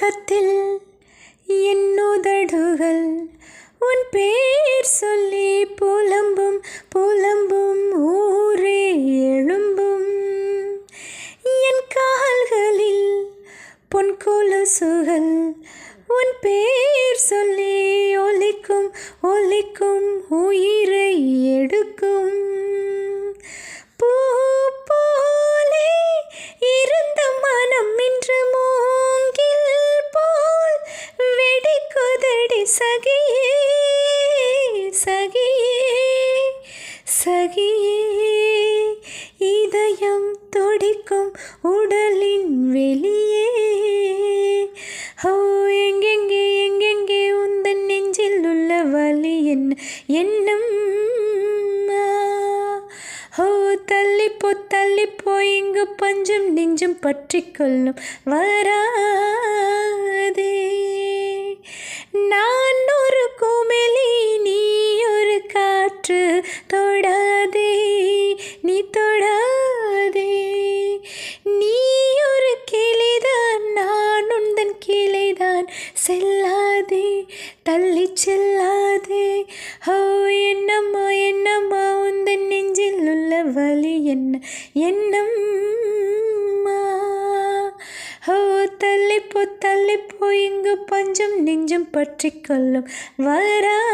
பக்கத்தில் என் உதடுகள் உன் பேர் சொல்லி புலம்பும் புலம்பும் ஊரே எழும்பும். என் கால்களில் பொன் கொலுசுகள் உன் பேர் சொல்லி ஒலிக்கும் ஒலிக்கும் உயிரை எடுக்கும். பூ போலே இருந்த மனம் இன்று மூங்கில் போல் வெடிக்குதடி சகியே சகியே சகியே. இதயம் துடிக்கும் உடலின் வெளியே. ஹோ எங்கெங்கே எங்கெங்கே உந்தன் நெஞ்சில் உள்ள வலி என்ன எண்ணம். ஹோ தள்ளிப்போ இங்கு பஞ்சும் நெஞ்சும் பற்றி கொள்ளும் வராதே. நான் ஒரு குமிழி நீ ஒரு காற்று தொடாதே நீ தொடாதே. நீ ஒரு கிளிதான் நான் உந்தன் கிளைதான் செல்லாதே தள்ளி செல்லாதே. ஹோ என்னம்மா என்னம்மா உந்தன் நெஞ்சில் உள்ள வலி என்ன என்னம்மா. ஹோ தள்ளிப்போ இங்கு பஞ்சும் நெஞ்சும் பற்றி கொள்ளும் வராதே.